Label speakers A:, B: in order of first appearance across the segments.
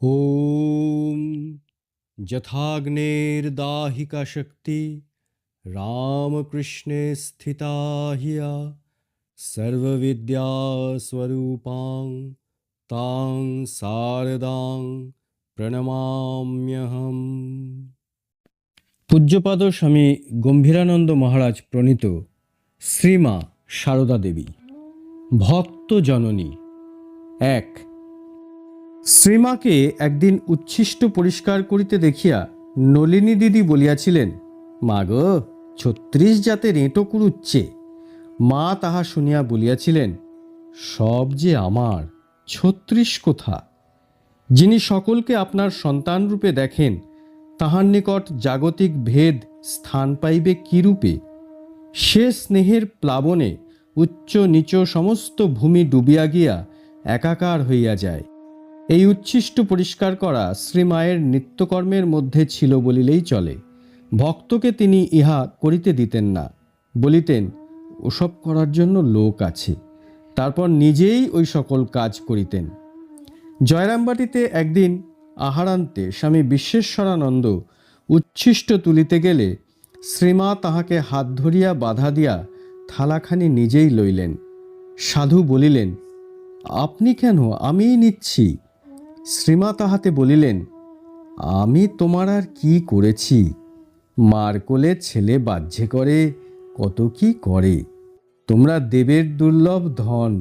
A: ॐ यथाग्नेर्दाहिका शक्ति रामकृष्णे स्थिता हिया सर्वविद्यास्वरूपां तां शारदां প্রণমাম্যহম। পূজ্যপাদ স্বামী গম্ভীরানন্দ মহারাজ প্রণীত শ্রীমা সারদা দেবী ভক্ত জননী। এক, শ্রীমাকে একদিন উচ্ছিষ্ট পরিষ্কার করিতে দেখিয়া নলিনী দিদি বলিয়াছিলেন, মা গো, ৩৬ জাতের এঁটো কুড়ুচ্ছে। মা তাহা শুনিয়া বলিয়াছিলেন, সব যে আমার, ৩৬ কোথা? যিনি সকলকে আপনার সন্তানরূপে দেখেন, তাহার নিকট জাগতিক ভেদ স্থান পাইবে কিরূপে? সে স্নেহের প্লাবনে উচ্চ নিচ সমস্ত ভূমি ডুবিয়া গিয়া একাকার হইয়া যায়। এই উচ্ছিষ্ট পরিষ্কার করা শ্রীমায়ের নিত্যকর্মের মধ্যে ছিল বলিলেই চলে। ভক্তকে তিনি ইহা করিতে দিতেন না, বলিতেন ওসব করার জন্য লোক আছে। তারপর নিজেই ওই সকল কাজ করিতেন। জয়রামবাটিতে একদিন আহারান্তে স্বামী বিশ্বেশ্বরানন্দ উচ্ছিষ্ট তুলিতে গেলে শ্রীমা তাহাকে হাত ধরিয়া বাধা দিয়া থালাখানি নিজেই লইলেন। সাধু বলিলেন, আপনি কেন, আমিই নিচ্ছি। শ্রীমা তাহাতে বলিলেন, আমি তোমার আর কি করেছি? মার কোলে ছেলে বাহ্যে করে, কত কি করে। তোমরা দেবের দুর্লভ ধন।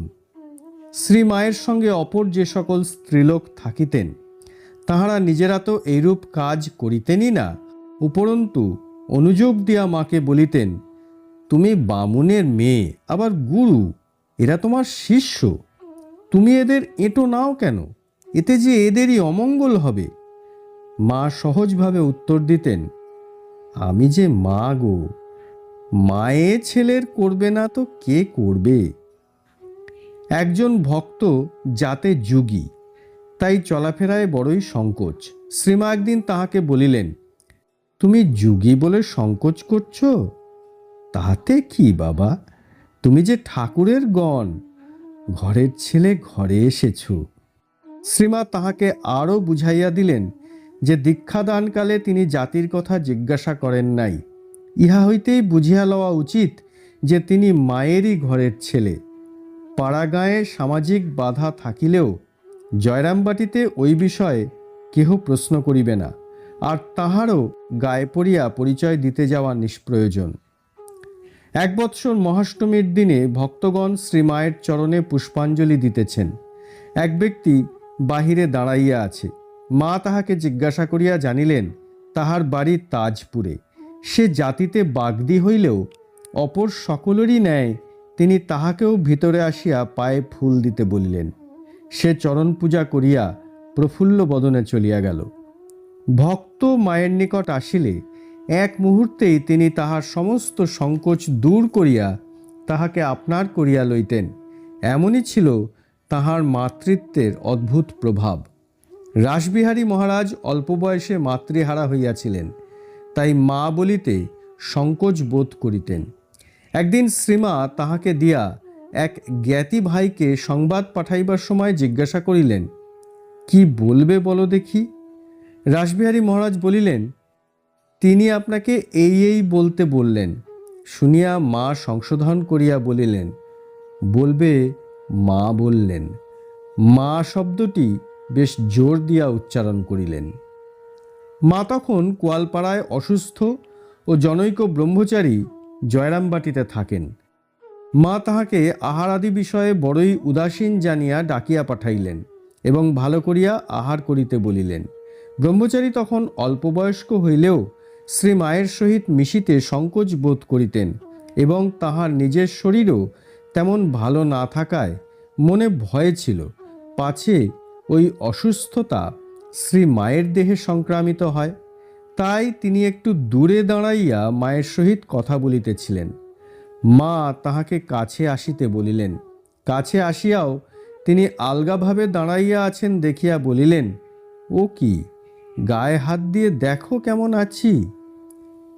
A: শ্রীমায়ের সঙ্গে অপর যে সকল স্ত্রীলোক থাকিতেন, তাহারা নিজেরা তো এইরূপ কাজ করিতেনই না, উপরন্তু অনুযোগ দিয়া মাকে বলিতেন, তুমি বামুনের মেয়ে, আবার গুরু, এরা তোমার শিষ্য, তুমি এদের এঁটো নাও কেন? এতে যে এদেরই অমঙ্গল হবে। মা সহজভাবে উত্তর দিতেন, আমি যে মা গো, মায়ে ছেলের করবে না তো কে করবে? একজন ভক্ত জাতে যোগী, তাই চলাফেরায় বড়ই সংকোচ। শ্রীমা একদিন তাহাকে বলিলেন, তুমি যোগী বলে সংকোচ করছো? তাহাতে কি বাবা, তুমি যে ঠাকুরের গণ, ঘরের ছেলে ঘরে এসেছ। শ্রীমা তাহাকে আরও বুঝাইয়া দিলেন যে দীক্ষাদানকালে তিনি জাতির কথা জিজ্ঞাসা করেন নাই। ইহা হইতেই বুঝিয়া লওয়া উচিত যে তিনি মায়েরই ঘরের ছেলে। পাড়াগাঁয়ে সামাজিক বাধা থাকিলেও জয়রামবাটিতে ওই বিষয়ে কেহ প্রশ্ন করিবে না, আর তাহারও গায়ে পড়িয়া পরিচয় দিতে যাওয়া নিষ্প্রয়োজন। এক বৎসর মহাষ্টমীর দিনে ভক্তগণ শ্রীমায়ের চরণে পুষ্পাঞ্জলি দিতেছেন। এক ব্যক্তি বাহিরে দাঁড়াইয়া আছে। মা তাহাকে জিজ্ঞাসা করিয়া জানিলেন তাহার বাড়ি তাজপুরে। সে জাতিতে বাগদি হইলেও অপর সকলেরই ন্যায় তিনি তাহাকেও ভিতরে আসিয়া পায়ে ফুল দিতে বলিলেন। সে চরণ পূজা করিয়া প্রফুল্ল বদনে চলিয়া গেল। ভক্ত মায়ের নিকট আসিলে এক মুহূর্তেই তিনি তাহার সমস্ত সংকোচ দূর করিয়া তাহাকে আপনার করিয়া লইতেন। এমনই ছিল তাহার মাতৃত্বের অদ্ভুত প্রভাব। রাসবিহারী মহারাজ অল্প বয়সে মাতৃহারা হইয়াছিলেন, তাই মা বলিতে সংকোচ বোধ করিতেন। একদিন শ্রীমা তাহাকে দিয়া এক জ্ঞাতি ভাইকে সংবাদ পাঠাইবার সময় জিজ্ঞাসা করিলেন, কি বলবে বলো দেখি? রাসবিহারী মহারাজ বলিলেন, তিনি আপনাকে এই বলতে বললেন। শুনিয়া মা সংশোধন করিয়া বলিলেন, বলবে মা বললেন। মা শব্দটি বেশ জোর দিয়া উচ্চারণ করিলেন। মা তখন কোয়ালপাড়ায় অসুস্থ ও জনৈক ব্রহ্মচারী জয়রামবাটিতে থাকেন। মা তাহাকে আহার আদি বিষয়ে বড়ই উদাসীন জানিয়া ডাকিয়া পাঠাইলেন এবং ভালো করিয়া আহার করিতে বলিলেন। ব্রহ্মচারী তখন অল্পবয়স্ক হইলেও শ্রী মায়ের সহিত মিশিতে সংকোচ বোধ করিতেন এবং তাহার নিজের শরীরও তেমন ভালো না থাকায় মনে ভয় ছিল, পাছে ওই অসুস্থতা শ্রী মায়ের দেহে সংক্রামিত হয়। তাই তিনি একটু দূরে দাঁড়াইয়া মায়ের সহিত কথা বলিতেছিলেন। মা তাহাকে কাছে আসিতে বলিলেন। কাছে আসিয়াও তিনি আলগাভাবে দাঁড়াইয়া আছেন দেখিয়া বলিলেন, ও কি, গায়ে হাত দিয়ে দেখো কেমন আছি।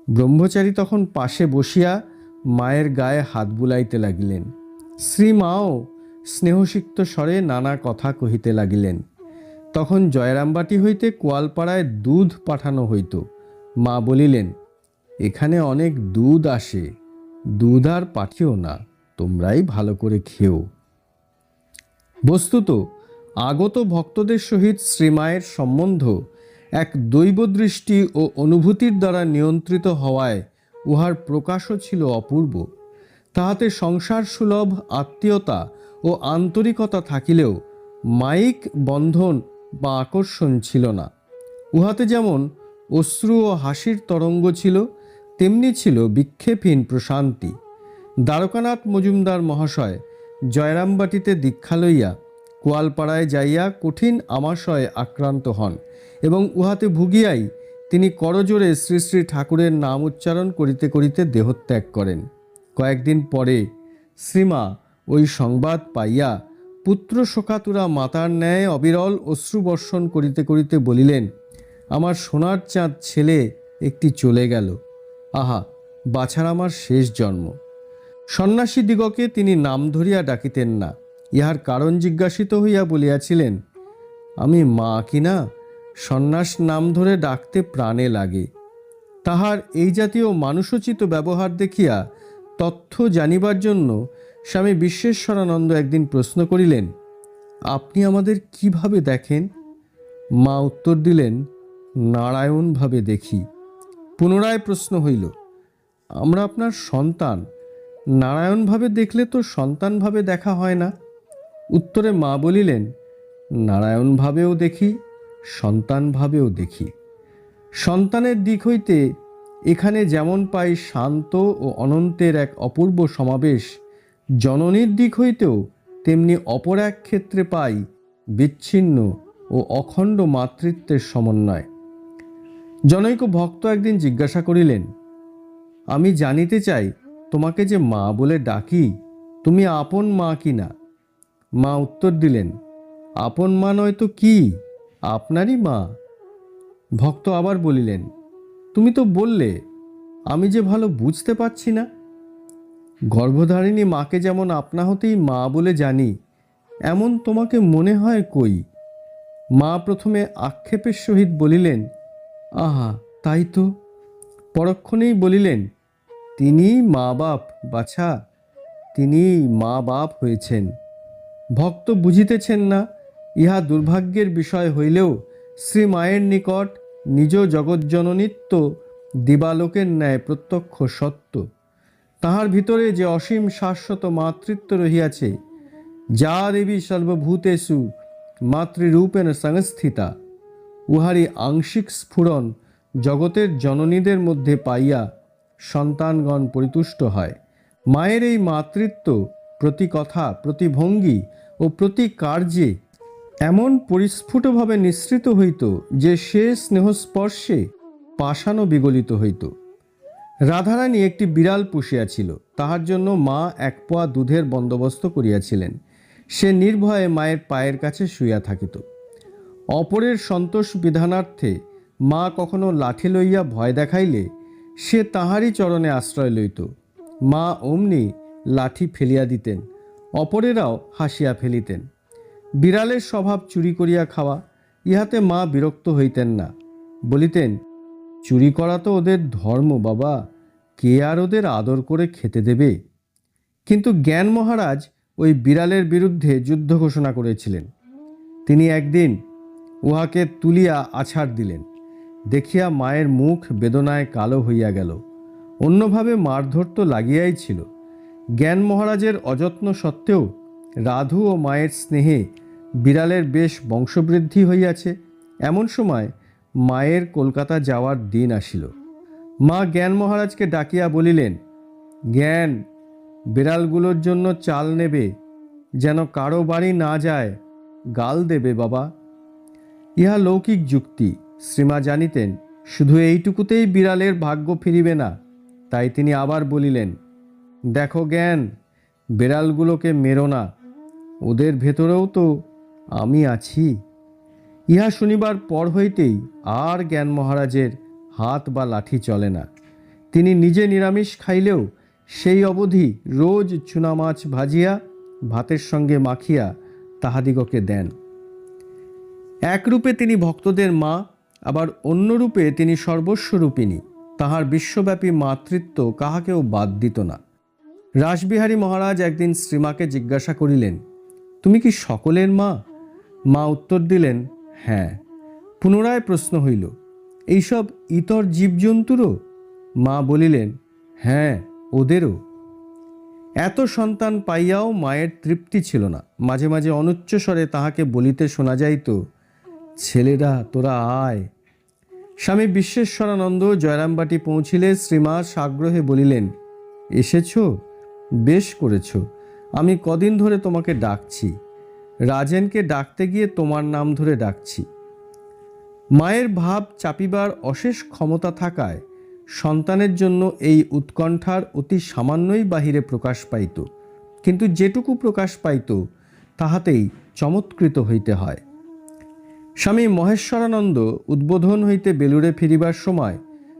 A: ব্রহ্মচারী তখন পাশে বসিয়া মায়ের গায়ে হাত বুলাইতে লাগিলেন। শ্রীমাও স্নেহসিক্ত স্বরে নানা কথা কহিতে লাগিলেন। তখন জয়রামবাটি হইতে কোয়ালপাড়ায় দুধ পাঠানো হইত। মা বলিলেন, এখানে অনেক দুধ আসে, দুধ আর পাঠিও না, তোমরাই ভালো করে খেও। বস্তুত আগত ভক্তদের সহিত শ্রীমায়ের সম্বন্ধ এক দৈবদৃষ্টি ও অনুভূতির দ্বারা নিয়ন্ত্রিত হওয়ায় উহার প্রকাশও ছিল অপূর্ব। তাহাতে সংসার সুলভ আত্মীয়তা ও আন্তরিকতা থাকিলেও মায়িক বন্ধন বা আকর্ষণ ছিল না। উহাতে যেমন অশ্রু ও হাসির তরঙ্গ ছিল, তেমনি ছিল বিক্ষেপহীন প্রশান্তি। দ্বারকানাথ মজুমদার মহাশয় জয়রামবাটিতে দীক্ষা লইয়া কোয়ালপাড়ায় যাইয়া কঠিন আমাশয়ে আক্রান্ত হন এবং উহাতে ভুগিয়াই তিনি করজোড়ে শ্রী শ্রী ঠাকুরের নাম উচ্চারণ করিতে করিতে দেহত্যাগ করেন। কয়েকদিন পরে শ্রীমা ওই সংবাদ পাইয়া পুত্র শোকাতুরা মাতার ন্যায় অবিরল অশ্রুবর্ষণ করিতে করিতে বলিলেন, আমার সোনার চাঁদ ছেলে একটি চলে গেল, আহা বাছার আমার শেষ জন্ম। সন্ন্যাসী দিগকে তিনি নাম ধরিয়া ডাকিতেন না। ইহার কারণ জিজ্ঞাসিত হইয়া বলিয়াছিলেন, আমি মা কিনা, সন্ন্যাস নাম ধরে ডাকতে প্রাণে লাগে। তাহার এই জাতীয় মানুষোচিত ব্যবহার দেখিয়া তথ্য জানিবার জন্য স্বামী বিশ্বেশ্বরানন্দ একদিন প্রশ্ন করিলেন, আপনি আমাদের কিভাবে দেখেন? মা উত্তর দিলেন, নারায়ণভাবে দেখি। পুনরায় প্রশ্ন হইল, আমরা আপনার সন্তান, নারায়ণভাবে দেখলে তো সন্তানভাবে দেখা হয় না। উত্তরে মা বলিলেন, নারায়ণভাবেও দেখি, সন্তানভাবেও দেখি। সন্তানের দিক হইতে এখানে যেমন পাই শান্ত ও অনন্তের এক অপূর্ব সমাবেশ, জননীর দিক হইতেও তেমনি অপর এক ক্ষেত্রে পাই বিচ্ছিন্ন ও অখণ্ড মাতৃত্বের সমন্বয়। জনৈক ভক্ত একদিন জিজ্ঞাসা করিলেন, আমি জানিতে চাই তোমাকে যে মা বলে ডাকি, তুমি আপন মা কিনা? মা উত্তর দিলেন, আপন মা নয় তো কি, আপনারই মা। ভক্ত আবার বলিলেন, তুমি তো বললে, আমি যে ভালো বুঝতে পারছি না। গর্ভধারিণী মাকে যেমন আপনা হতেই মা বলে জানি, এমন তোমাকে মনে হয় কই? মা প্রথমে আক্ষেপের সহিত বলিলেন, আহা তাই তো। পরক্ষণেই বলিলেন, তিনি মা বাপ বাছা, তিনি মা বাপ হয়েছেন। ভক্ত বুঝিতেছেন না, ইহা দুর্ভাগ্যের বিষয় হইলেও শ্রী মায়ের নিকট নিজ জগজ্জননীত্ব দিবালোকের ন্যায় প্রত্যক্ষ সত্য। তাহার ভিতরে যে অসীম শাশ্বত মাতৃত্ব রহিয়াছে, যা দেবী সর্বভূতেষু মাতৃরূপেণ সংস্থিতা, উহারই আংশিক স্ফুরণ জগতের জননীদের মধ্যে পাইয়া সন্তানগণ পরিতুষ্ট হয়। মায়ের এই মাতৃত্ব প্রতি কথা, প্রতি ভঙ্গি ও প্রতি কার্যে এমন পরিস্ফুটভাবে নিঃসৃত হইত যে সে স্নেহস্পর্শে পাষাণও বিগলিত হইত। রাধারানী একটি বিড়াল পুষিয়াছিল, তাহার জন্য মা এক পোয়া দুধের বন্দোবস্ত করিয়াছিলেন। সে নির্ভয়ে মায়ের পায়ের কাছে শুইয়া থাকিত। অপরের সন্তোষ বিধানার্থে মা কখনো লাঠি লইয়া ভয় দেখাইলে সে তাহারই চরণে আশ্রয় লইত। মা অমনি লাঠি ফেলিয়া দিতেন, অপরেরাও হাসিয়া ফেলিতেন। বিড়ালের স্বভাব চুরি করিয়া খাওয়া, ইহাতে মা বিরক্ত হইতেন না। বলিতেন, চুরি করা তো ওদের ধর্ম বাবা, কে আর ওদের আদর করে খেতে দেবে? কিন্তু জ্ঞান মহারাজ ওই বিড়ালের বিরুদ্ধে যুদ্ধ ঘোষণা করেছিলেন। তিনি একদিন উহাকে তুলিয়া আছাড় দিলেন। দেখিয়া মায়ের মুখ বেদনায় কালো হইয়া গেল। অন্যভাবে মারধর তো লাগিয়াই ছিল। জ্ঞান মহারাজের অযত্ন সত্ত্বেও রাধু ও মায়ের স্নেহে বিড়ালের বেশ বংশবৃদ্ধি হইয়াছে। এমন সময় মায়ের কলকাতা যাওয়ার দিন আসিল। মা জ্ঞান মহারাজকে ডাকিয়া বলিলেন, জ্ঞান, বিড়ালগুলোর জন্য চাল নেবে, যেন কারো বাড়ি না যায়, গাল দেবে বাবা। ইহা লৌকিক যুক্তি। শ্রীমা জানিতেন শুধু এইটুকুতেই বিড়ালের ভাগ্য ফিরিবে না। তাই তিনি আবার বলিলেন, দেখো জ্ঞান, বিড়ালগুলোকে মেরো না, ওদের ভেতরেও তো আমি আছি। ইহা শুনিবার পর হইতেই আর জ্ঞান মহারাজের হাত বা লাঠি চলে না। তিনি নিজে নিরামিষ খাইলেও সেই অবধি রোজ চুনা মাছ ভাজিয়া ভাতের সঙ্গে মাখিয়া তাহাদিগকে দেন। এক রূপে তিনি ভক্তদের মা, আবার অন্য রূপে তিনি সর্বস্বরূপিণী। তাহার বিশ্বব্যাপী মাতৃত্ব কাহাকেও বাদ দিত না। রাসবিহারী মহারাজ একদিন শ্রীমাকে জিজ্ঞাসা করিলেন, তুমি কি সকলের মা? মা উত্তর দিলেন, হ্যাঁ। পুনরায় প্রশ্ন হইল, এইসব ইতর জীবজন্তুরও? মা বলিলেন, হ্যাঁ, ওদেরও। এত সন্তান পাইয়াও মায়ের তৃপ্তি ছিল না। মাঝে মাঝে অনুচ্চস্বরে তাহাকে বলিতে শোনা যাইত, ছেলেরা তোরা আয়। স্বামী বিশ্বেশ্বরানন্দ জয়রামবাটি পৌঁছিলে শ্রীমা সাগ্রহে বলিলেন, এসেছ? বেশ করেছ। আমি কদিন ধরে তোমাকে ডাকছি। রাজেনকে ডাকতে গিয়ে তোমার নাম ধরে ডাকছি। মায়ের ভাব চাপিবার অশেষ ক্ষমতা থাকায় সন্তানের জন্য এই উৎকণ্ঠার অতি সামান্যই বাহিরে প্রকাশ পাইত, কিন্তু যেটুকু প্রকাশ পাইত তাহাতেই চমৎকৃত হইতে হয়। স্বামী মহেশ্বরানন্দ উদ্বোধন হইতে বেলুড়ে ফিরিবার সময়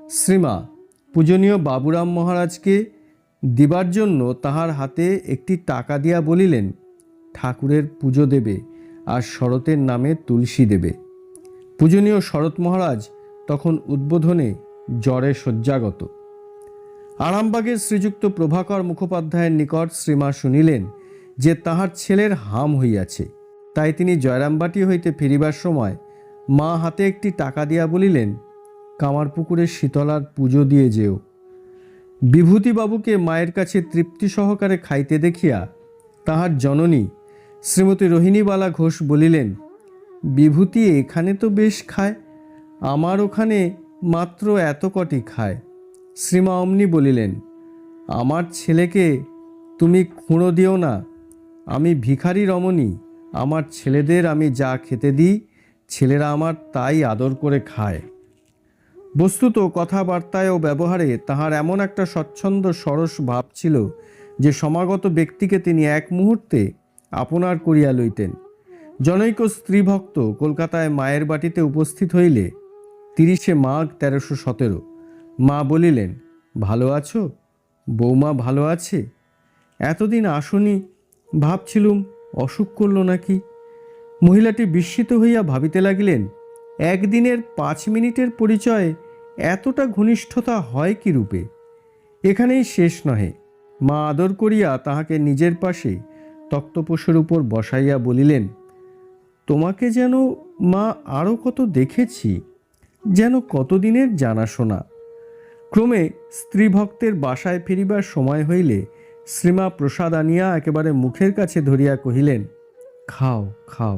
A: শ্রীমা পূজনীয় বাবুরাম মহারাজকে দিবার জন্য তাহার হাতে একটি টাকা দিয়া বলিলেন, ঠাকুরের পুজো দেবে আর শরতের নামে তুলসী দেবে। পূজনীয় শরৎ মহারাজ তখন উদ্বোধনে জ্বরে শয্যাগত। আরামবাগের শ্রীযুক্ত প্রভাকর মুখোপাধ্যায়ের নিকট শ্রীমা শুনিলেন যে তাহার ছেলের হাম হইয়াছে। তাই তিনি জয়রামবাটি হইতে ফিরিবার সময় মা হাতে একটি টাকা দিয়া বলিলেন, কামারপুকুরের শীতলার পুজো দিয়ে যেও। বিভূতিবাবুকে মায়ের কাছে তৃপ্তি সহকারে খাইতে দেখিয়া তাহার জননী শ্রীমতী রোহিণীবালা ঘোষ বলিলেন, বিভূতি এখানে তো বেশ খায়, আমার ওখানে মাত্র এত কটি খায়। শ্রীমা অমনি বলিলেন, আমার ছেলেকে তুমি খুঁড়ো দিও না। আমি ভিখারি রমণী, আমার ছেলেদের আমি যা খেতে দিই ছেলেরা আমার তাই আদর করে খায়। বস্তুত কথাবার্তায় ও ব্যবহারে তাহার এমন একটা স্বচ্ছন্দ সরস ভাব ছিল যে সমাগত ব্যক্তিকে তিনি এক মুহূর্তে আপনার করিয়া লইতেন। জনৈক স্ত্রীভক্ত কলকাতায় মায়ের বাটিতে উপস্থিত হইলে 30শে মাঘ 1317 মা বলিলেন, ভালো আছো? বৌমা ভালো আছে? এতদিন আসনি, ভাবছিলুম অসুখ করল নাকি। মহিলাটি বিস্মিত হইয়া ভাবিতে লাগিলেন, একদিনের 5 মিনিটের পরিচয়ে এতটা ঘনিষ্ঠতা হয় কি রূপে? এখানেই শেষ নহে। মা আদর করিয়া তাহাকে নিজের পাশে তক্তপোষের উপর বসাইয়া বলিলেন, তোমাকে যেন মা আরও কত দেখেছি, যেন কতদিনের জানাশোনা। ক্রমে স্ত্রীভক্তের বাসায় ফিরিবার সময় হইলে শ্রীমা প্রসাদ আনিয়া একেবারে মুখের কাছে ধরিয়া কহিলেন, খাও খাও।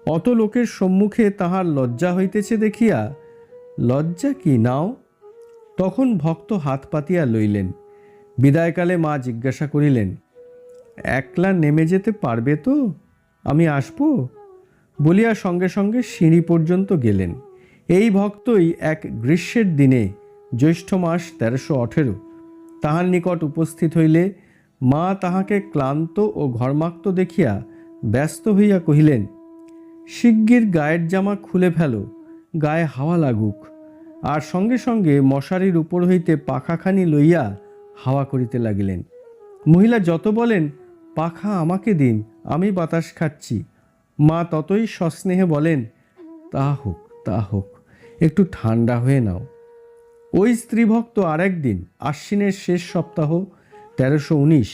A: অত লোকের সম্মুখে তাহার লজ্জা হইতেছে দেখিয়া, লজ্জা কি, নাও। তখন ভক্ত হাত পাতিয়া লইলেন। বিদায়কালে মা জিজ্ঞাসা করিলেন, একলা নেমে যেতে পারবে তো? আমি আসব বলিয়া সঙ্গে সঙ্গে সিঁড়ি পর্যন্ত গেলেন। এই ভক্তই এক গ্রীষ্মের দিনে জ্যৈষ্ঠ মাস 1318 তাহার নিকট উপস্থিত হইলে মা তাহাকে ক্লান্ত ও ঘর্মাক্ত দেখিয়া ব্যস্ত হইয়া কহিলেন, শিগগির গায়ের জামা খুলে ফেলো, গায়ে হাওয়া লাগুক। আর সঙ্গে সঙ্গে মশারির উপর হইতে পাখাখানি লইয়া হাওয়া করিতে লাগিলেন। মহিলা যত বলেন, পাখা আমাকে দিন, আমি বাতাস খাচ্ছি, মা ততই সস্নেহে বলেন, তা হোক তা হোক, একটু ঠান্ডা হয়ে নাও। ওই স্ত্রীভক্ত আরেকদিন আশ্বিনের শেষ সপ্তাহ 1319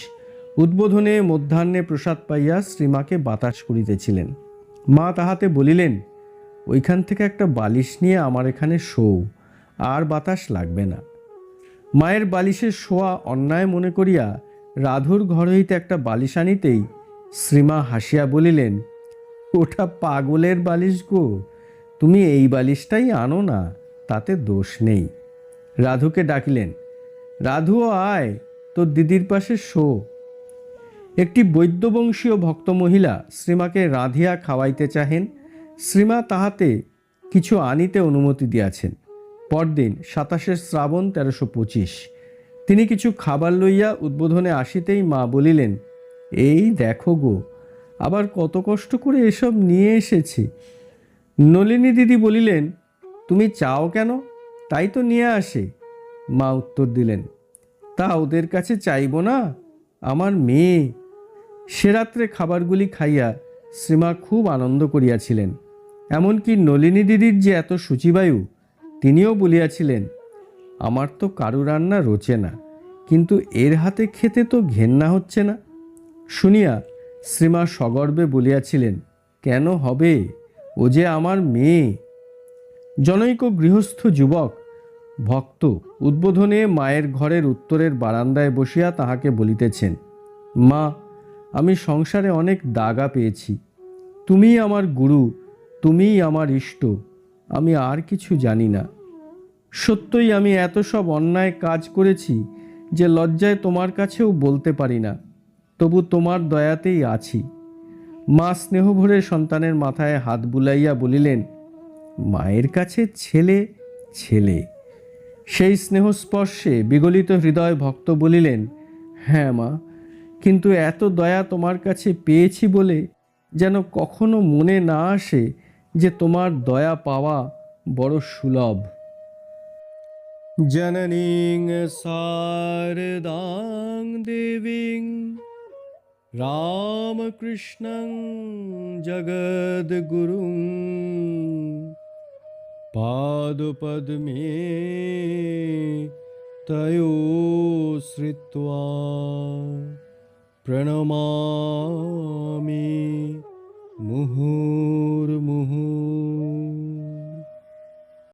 A: উদ্বোধনে মধ্যাহ্নে প্রসাদ পাইয়া শ্রীমাকে বাতাস করিতেছিলেন। মা তাহাতে বলিলেন, ওইখান থেকে একটা বালিশ নিয়ে আমার এখানে শোও, আর বাতাস লাগবে না। মায়ের বালিশের শোয়া অন্যায় মনে করিয়া রাধুর ঘর হইতে একটা বালিশ আনিতেই শ্রীমা হাসিয়া বলিলেন, ওটা পাগলের বালিশ গো, তুমি এই বালিশটাই আনো না, তাতে দোষ নেই। রাধুকে ডাকিলেন, রাধু আয়, তোর দিদির পাশে শো। একটি বৈদ্যবংশীয় ভক্ত মহিলা শ্রীমাকে রাঁধিয়া খাওয়াইতে চাহেন। শ্রীমা তাহাতে কিছু আনিতে অনুমতি দিয়াছেন। পরদিন 27শে শ্রাবণ 1325 তিনি কিছু খাবার লইয়া উদ্বোধনে আসিতেই মা বলিলেন, এই দেখো গো, আবার কত কষ্ট করে এসব নিয়ে এসেছি। নলিনী দিদি বলিলেন, তুমি চাও কেন, তাই তো নিয়ে আসে। মা উত্তর দিলেন, তা ওদের কাছে চাইব না, আমার মেয়ে। সে রাত্রে খাবারগুলি খাইয়া শ্রীমা খুব আনন্দ করিয়াছিলেন। এমনকি নলিনী দিদির যে এত শুচিবায়ু, তিনিও বলিয়াছিলেন, আমার তো কারু রান্না রোচে না, কিন্তু এর হাতে খেতে তো ঘেন্না হচ্ছে না। শুনিয়া শ্রীমা সগর্বে বলিয়াছিলেন, কেন হবে, ও যে আমার মেয়ে। জনৈক গৃহস্থ যুবক ভক্ত উদ্বোধনে মায়ের ঘরের উত্তরের বারান্দায় বসিয়া তাহাকে বলিতেছেন, মা, আমি সংসারে অনেক দাগা পেয়েছি, তুমিই আমার গুরু, তুমিই আমার ইষ্ট, আমি আর কিছু জানি না। সত্যই আমি এত সব অন্যায় কাজ করেছি যে লজ্জায় তোমার কাছেও বলতে পারি না, তবু তোমার দয়াতেই আছি। মা স্নেহভরে সন্তানের মাথায় হাত বুলাইয়া বলিলেন, মায়ের কাছে ছেলে ছেলে। সেই স্নেহস্পর্শে বিগলিত হৃদয় ভক্ত বলিলেন, হ্যাঁ মা, কিন্তু এত দয়া তোমার কাছে পেয়েছি বলে যেন কখনো মনে না আসে যে তোমার দয়া পাওয়া বড় সুলভ। জননীং শারদাং দেবীং রামকৃষ্ণং জগদ্গুরুং পাদপদ্মে তয়ো শ্রিত্বা প্রণমামি মুহুর্মুহুঃ।